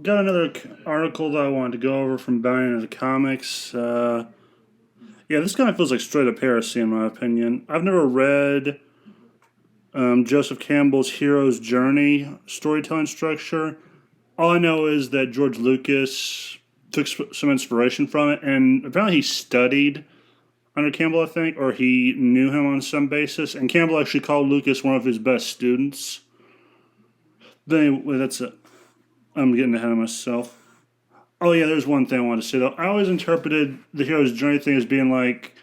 got another article that I wanted to go over from Bane in the comics. Yeah, this kind of feels like straight up heresy in my opinion. I've never read Joseph Campbell's hero's journey storytelling structure. All I know is that George Lucas took some inspiration from it, and apparently he studied under Campbell, I think, or he knew him on some basis. And Campbell actually called Lucas one of his best students. But anyway, that's it. I'm getting ahead of myself. Oh yeah, there's one thing I wanted to say though. I always interpreted the hero's journey thing as being like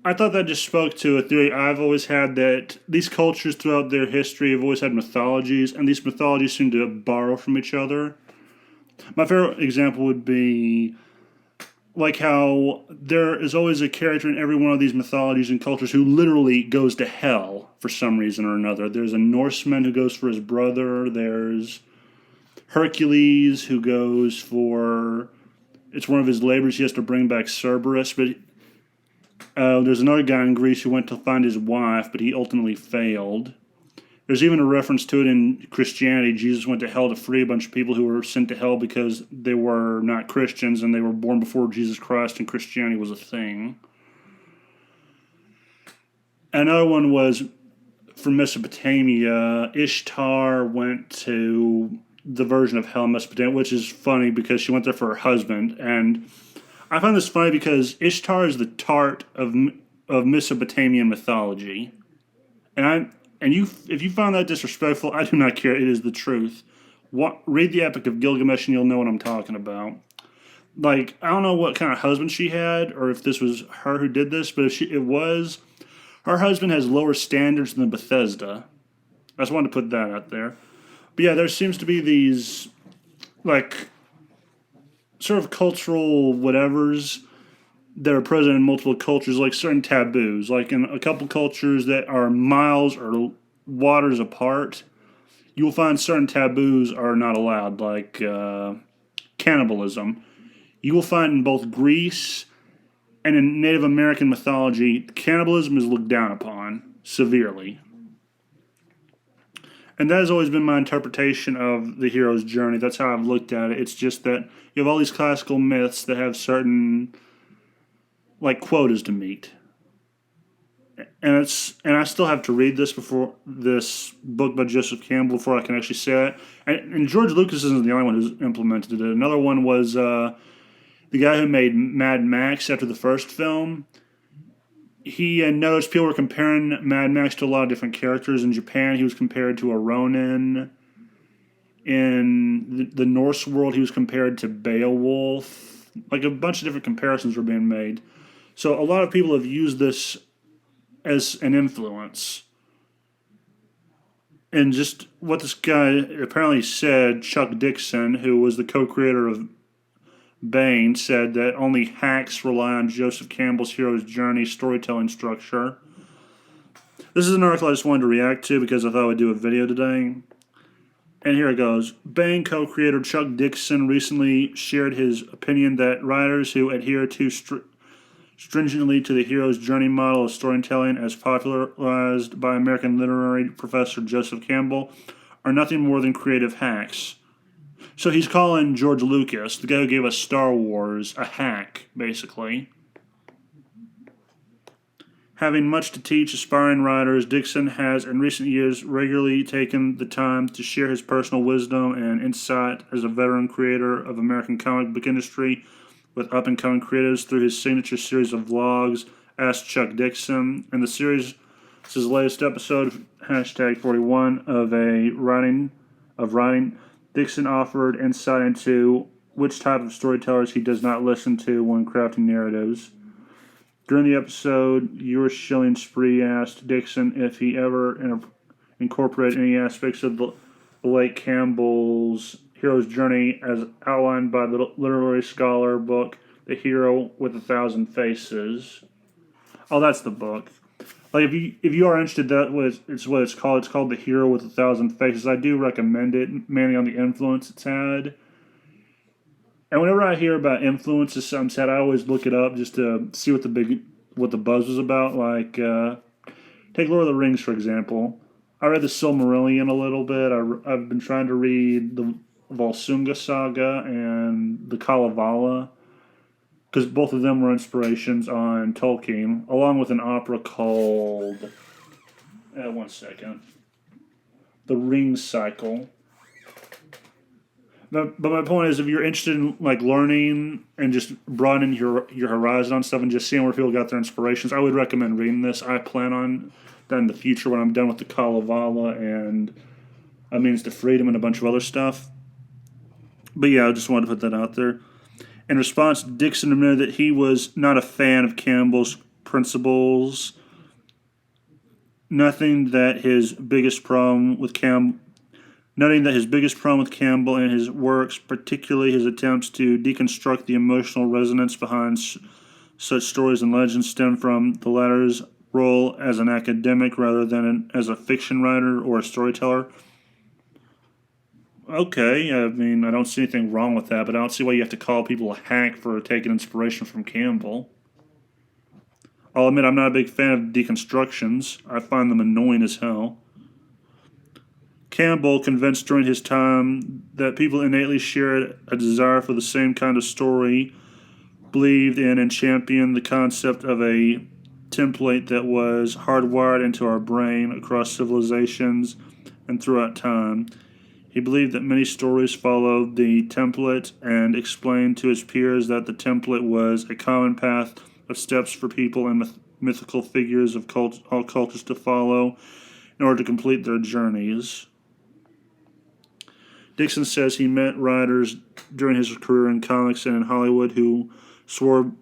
I thought that just spoke to a theory I've always had that these cultures throughout their history have always had mythologies, and these mythologies seem to borrow from each other. My favorite example would be like how there is always a character in every one of these mythologies and cultures who literally goes to hell for some reason or another. There's a Norseman who goes for his brother. There's Hercules who goes for it's one of his labors. He has to bring back Cerberus, but there's another guy in Greece who went to find his wife, but he ultimately failed. There's even a reference to it in Christianity. Jesus went to hell to free a bunch of people who were sent to hell because they were not Christians and they were born before Jesus Christ and Christianity was a thing. Another one was from Mesopotamia. Ishtar went to the version of hell in Mesopotamia, which is funny because she went there for her husband. And I find this funny because Ishtar is the tart of Mesopotamian mythology. And you if you find that disrespectful, I do not care. It is the truth. Read the Epic of Gilgamesh and you'll know what I'm talking about. Like I don't know what kind of husband she had, or if this was her who did this, but if it was, her husband has lower standards than Bethesda. I just wanted to put that out there. But yeah, there seems to be these like sort of cultural whatevers that are present in multiple cultures, like certain taboos. Like in a couple cultures that are miles or waters apart, you will find certain taboos are not allowed, like cannibalism. You will find in both Greece and in Native American mythology, cannibalism is looked down upon severely. And that has always been my interpretation of the hero's journey. That's how I've looked at it. It's just that you have all these classical myths that have certain like quotas to meet. And I still have to read this book by Joseph Campbell before I can actually say it. And George Lucas isn't the only one who's implemented it. Another one was the guy who made Mad Max after the first film. He had noticed people were comparing Mad Max to a lot of different characters. In Japan, he was compared to a Ronin. In the Norse world, he was compared to Beowulf. Like a bunch of different comparisons were being made. So a lot of people have used this as an influence. And just what this guy apparently said, Chuck Dixon, who was the co-creator of Bane, said that only hacks rely on Joseph Campbell's hero's journey storytelling structure. This is an article I just wanted to react to because I thought I would do a video today. And here it goes. Bane co-creator Chuck Dixon recently shared his opinion that writers who adhere too stringently to the hero's journey model of storytelling as popularized by American literary professor Joseph Campbell are nothing more than creative hacks. So he's calling George Lucas, the guy who gave us Star Wars, a hack, basically. Having much to teach aspiring writers, Dixon has in recent years regularly taken the time to share his personal wisdom and insight as a veteran creator of American comic book industry with up-and-coming creatives through his signature series of vlogs, Ask Chuck Dixon. And the series is his latest episode, hashtag 41, of writing. Dixon offered insight into which type of storytellers he does not listen to when crafting narratives. During the episode, Your Shilling Spree asked Dixon if he ever incorporated any aspects of the late Campbell's hero's journey as outlined by the literary scholar book The Hero with a Thousand Faces. Oh, that's the book. Like if you are interested, it's what it's called. It's called The Hero with a Thousand Faces. I do recommend it, mainly on the influence it's had. And whenever I hear about influences something said, I always look it up just to see what the buzz was about. Like take Lord of the Rings for example. I read the Silmarillion a little bit. I've been trying to read the Volsunga Saga and the Kalevala, because both of them were inspirations on Tolkien, along with an opera called, one second, The Ring Cycle. But my point is, if you're interested in like learning and just broadening your horizon on stuff and just seeing where people got their inspirations, I would recommend reading this. I plan on that in the future when I'm done with the Kalevala and A Means to Freedom and a bunch of other stuff. But yeah, I just wanted to put that out there. In response, Dixon admitted that he was not a fan of Campbell's principles. Nothing that his biggest problem with Campbell and his works, particularly his attempts to deconstruct the emotional resonance behind such stories and legends, stem from the latter's role as an academic rather than as a fiction writer or a storyteller. Okay, I mean, I don't see anything wrong with that, but I don't see why you have to call people a hack for taking inspiration from Campbell. I'll admit I'm not a big fan of deconstructions. I find them annoying as hell. Campbell, convinced during his time that people innately shared a desire for the same kind of story, believed in and championed the concept of a template that was hardwired into our brain across civilizations and throughout time. He believed that many stories followed the template and explained to his peers that the template was a common path of steps for people and mythical figures of all cultures to follow in order to complete their journeys. Dixon says he met writers during his career in comics and in Hollywood who swore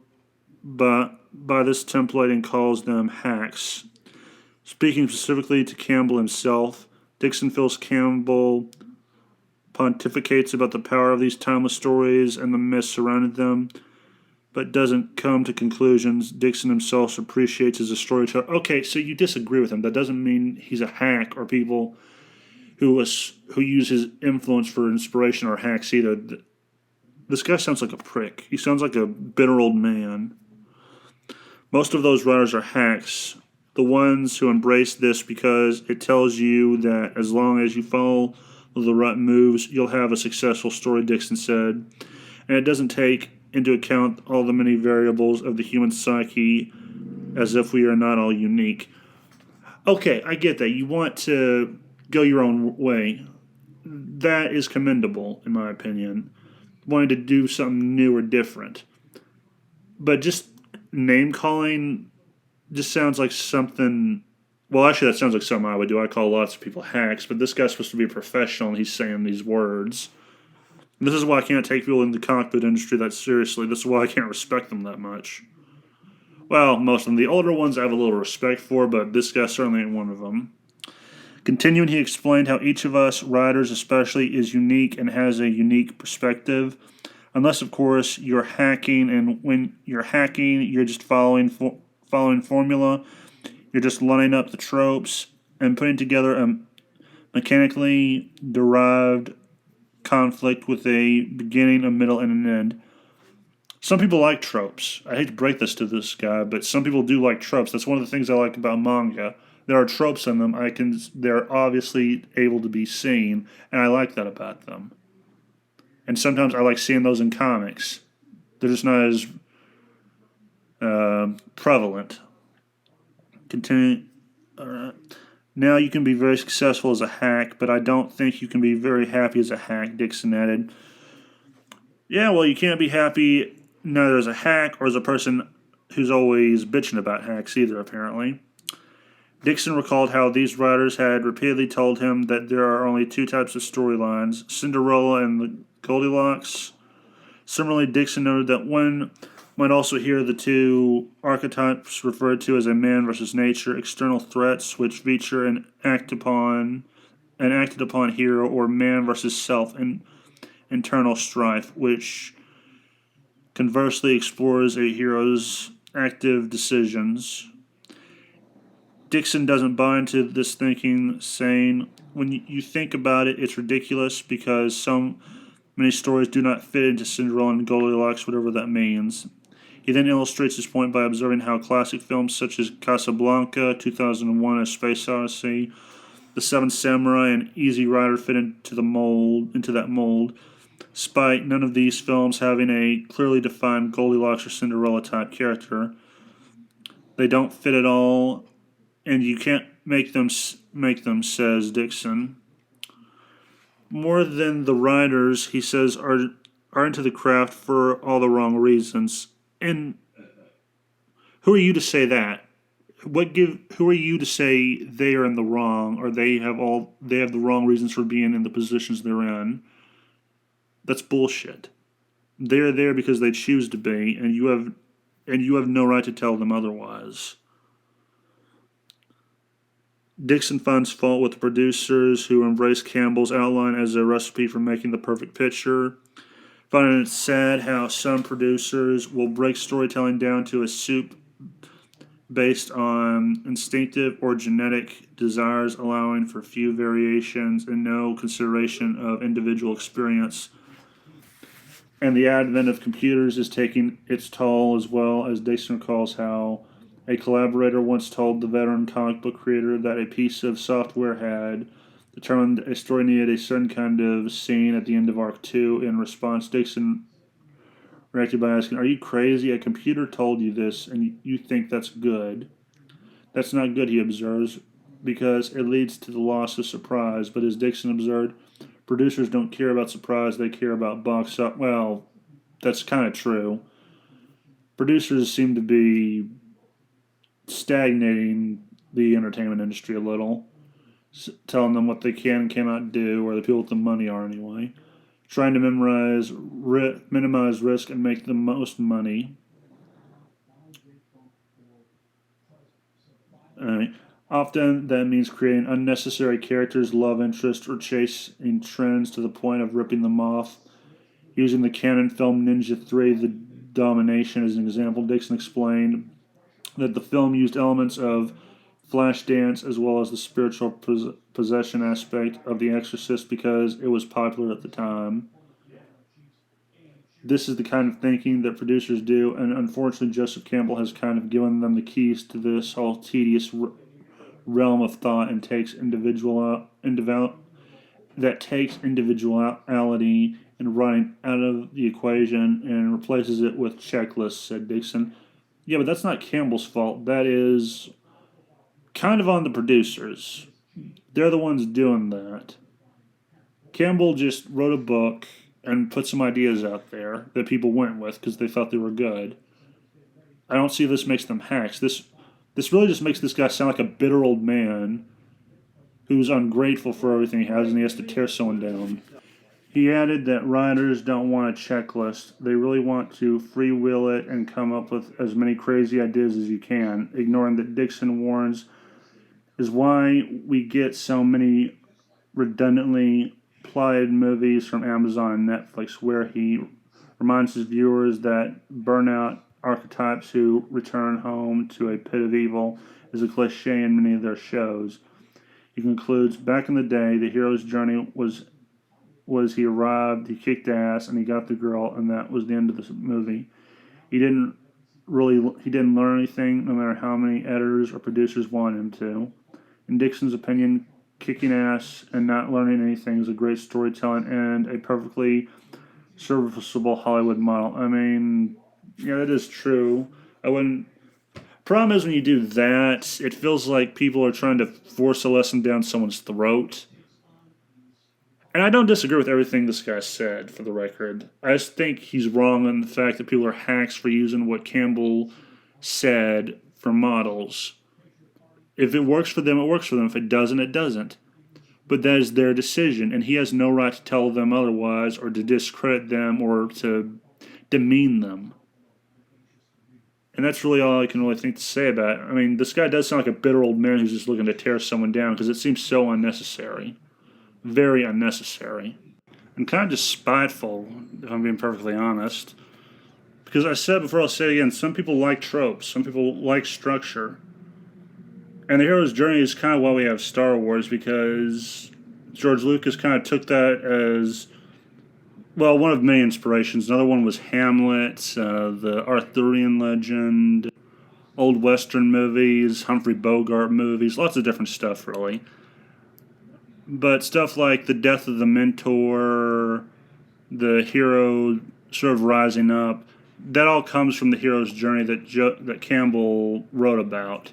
by this template and calls them hacks. Speaking specifically to Campbell himself, Dixon feels Campbell pontificates about the power of these timeless stories and the myths surrounding them, but doesn't come to conclusions. Dixon himself appreciates as a storyteller. Okay, so you disagree with him. That doesn't mean he's a hack or people who use his influence for inspiration are hacks either. This guy sounds like a prick. He sounds like a bitter old man. Most of those writers are hacks. The ones who embrace this because it tells you that as long as you follow the right moves, you'll have a successful story, Dixon said. And it doesn't take into account all the many variables of the human psyche as if we are not all unique. Okay, I get that. You want to go your own way. That is commendable, in my opinion. Wanting to do something new or different. But just name-calling just sounds like something... Well, actually, that sounds like something I would do. I call lots of people hacks, but this guy's supposed to be a professional, and he's saying these words. And this is why I can't take people in the comic book industry that seriously. This is why I can't respect them that much. Well, most of them. The older ones I have a little respect for, but this guy certainly ain't one of them. Continuing, he explained how each of us, writers especially, is unique and has a unique perspective. Unless, of course, you're hacking, and when you're hacking, you're just following formula. You're just lining up the tropes and putting together a mechanically derived conflict with a beginning, a middle, and an end. Some people like tropes. I hate to break this to this guy, but some people do like tropes. That's one of the things I like about manga. There are tropes in them. They're obviously able to be seen, and I like that about them. And sometimes I like seeing those in comics. They're just not as prevalent. Continue. Now you can be very successful as a hack, but I don't think you can be very happy as a hack, Dixon added. Yeah, well, you can't be happy neither as a hack or as a person who's always bitching about hacks either, apparently. Dixon recalled how these writers had repeatedly told him that there are only two types of storylines, Cinderella and the Goldilocks. Similarly, Dixon noted that one might also hear the two archetypes referred to as a man versus nature, external threats which feature an acted upon hero, or man versus self, and internal strife, which conversely explores a hero's active decisions. Dixon doesn't buy into this thinking, saying, when you think about it, it's ridiculous because so many stories do not fit into Cinderella and Goldilocks, whatever that means. He then illustrates his point by observing how classic films such as Casablanca, 2001: A Space Odyssey, The Seven Samurai, and Easy Rider fit into that mold. despite none of these films having a clearly defined Goldilocks or Cinderella type character. They don't fit at all, and you can't make them, says Dixon. More than the writers, he says, are into the craft for all the wrong reasons. And who are you to say that? Who are you to say they are in the wrong, or they have the wrong reasons for being in the positions they're in? That's bullshit. They're there because they choose to be, and you have no right to tell them otherwise. Dixon finds fault with the producers who embrace Campbell's outline as a recipe for making the perfect picture, finding it sad how some producers will break storytelling down to a soup based on instinctive or genetic desires, allowing for few variations and no consideration of individual experience. And the advent of computers is taking its toll, as well, as Dixon recalls how a collaborator once told the veteran comic book creator that a piece of software had determined a story needed a certain kind of scene at the end of Arc 2. In response, Dixon reacted by asking, "Are you crazy? A computer told you this, and you think that's good?" "That's not good," he observes, "because it leads to the loss of surprise." But as Dixon observed, producers don't care about surprise, they care about box office. Well, that's kind of true. Producers seem to be stagnating the entertainment industry a little, telling them what they can and cannot do, or the people with the money are anyway. Trying to minimize risk and make the most money. Often that means creating unnecessary characters, love interests, or chasing trends to the point of ripping them off. Using the canon film Ninja 3, The Domination, as an example, Dixon explained that the film used elements of Flashdance as well as the spiritual possession aspect of The Exorcist because it was popular at the time. This is the kind of thinking that producers do, and unfortunately Joseph Campbell has kind of given them the keys to this whole tedious realm of thought and takes individuality and writing out of the equation and replaces it with checklists, said Dixon. Yeah, but that's not Campbell's fault. That is kind of on the producers. They're the ones doing that. Campbell just wrote a book and put some ideas out there that people went with because they thought they were good. I don't see this makes them hacks. This really just makes this guy sound like a bitter old man who's ungrateful for everything he has and he has to tear someone down. He added that writers don't want a checklist. They really want to freewheel it and come up with as many crazy ideas as you can, ignoring that Dixon warns is why we get so many redundantly plotted movies from Amazon and Netflix, where he reminds his viewers that burnout archetypes who return home to a pit of evil is a cliche in many of their shows. He concludes, back in the day, the hero's journey was he arrived, he kicked ass, and he got the girl, and that was the end of the movie. He didn't learn anything, no matter how many editors or producers wanted him to. In Dixon's opinion, kicking ass and not learning anything is a great storytelling and a perfectly serviceable Hollywood model. I mean, yeah, that is true. Problem is when you do that, it feels like people are trying to force a lesson down someone's throat. And I don't disagree with everything this guy said, for the record. I just think he's wrong on the fact that people are hacks for using what Campbell said for models. If it works for them, it works for them. If it doesn't, it doesn't. But that is their decision, and he has no right to tell them otherwise or to discredit them or to demean them. And that's really all I can really think to say about it. I mean, this guy does sound like a bitter old man who's just looking to tear someone down because it seems so unnecessary. Very unnecessary. And kind of just spiteful, if I'm being perfectly honest. Because I said before, I'll say it again, some people like tropes. Some people like structure. And the hero's journey is kind of why we have Star Wars, because George Lucas kind of took that as, well, one of many inspirations. Another one was Hamlet, the Arthurian legend, old Western movies, Humphrey Bogart movies, lots of different stuff, really. But stuff like The Death of the Mentor, the hero sort of rising up. That all comes from the hero's journey that Campbell wrote about.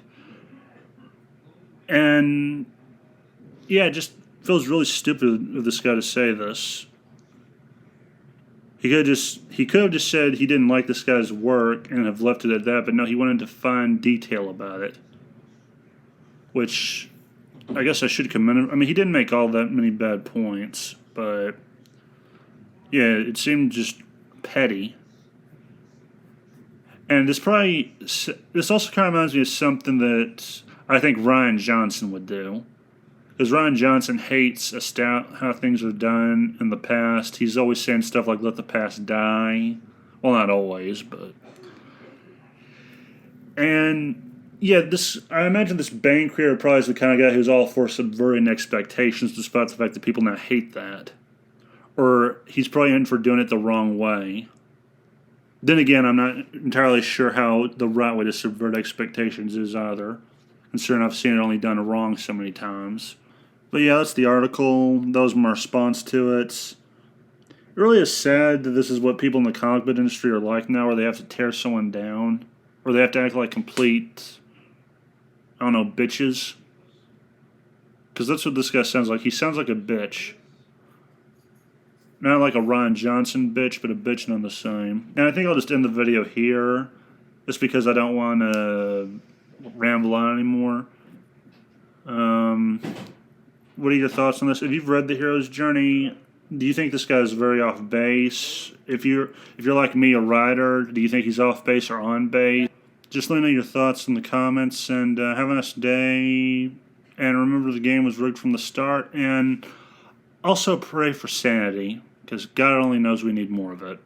And yeah, it just feels really stupid of this guy to say this. He could have just said he didn't like this guy's work and have left it at that, but no, he wanted to find detail about it. Which I guess I should commend him. I mean, he didn't make all that many bad points, but yeah, it seemed just petty. And this also kind of reminds me of something that I think Ryan Johnson would do. Because Ryan Johnson hates how things are done in the past. He's always saying stuff like, let the past die. Well, not always, but... And, yeah, I imagine this Bane creator probably is the kind of guy who's all for subverting expectations, despite the fact that people now hate that. Or he's probably in for doing it the wrong way. Then again, I'm not entirely sure how the right way to subvert expectations is either. Considering I've seen it only done wrong so many times. But yeah, that's the article. That was my response to it. It really is sad that this is what people in the comic book industry are like now, where they have to tear someone down. Or they have to act like complete, I don't know, bitches. Because that's what this guy sounds like. He sounds like a bitch. Not like a Ryan Johnson bitch, but a bitch none the same. And I think I'll just end the video here, just because I don't want to ramble on anymore. What are your thoughts on this? If you've read The Hero's Journey, do you think this guy is very off base? If you're like me, a writer, do you think he's off base or on base? Just let me know your thoughts in the comments, and have a nice day. And remember, the game was rigged from the start. And also pray for sanity, because God only knows we need more of it.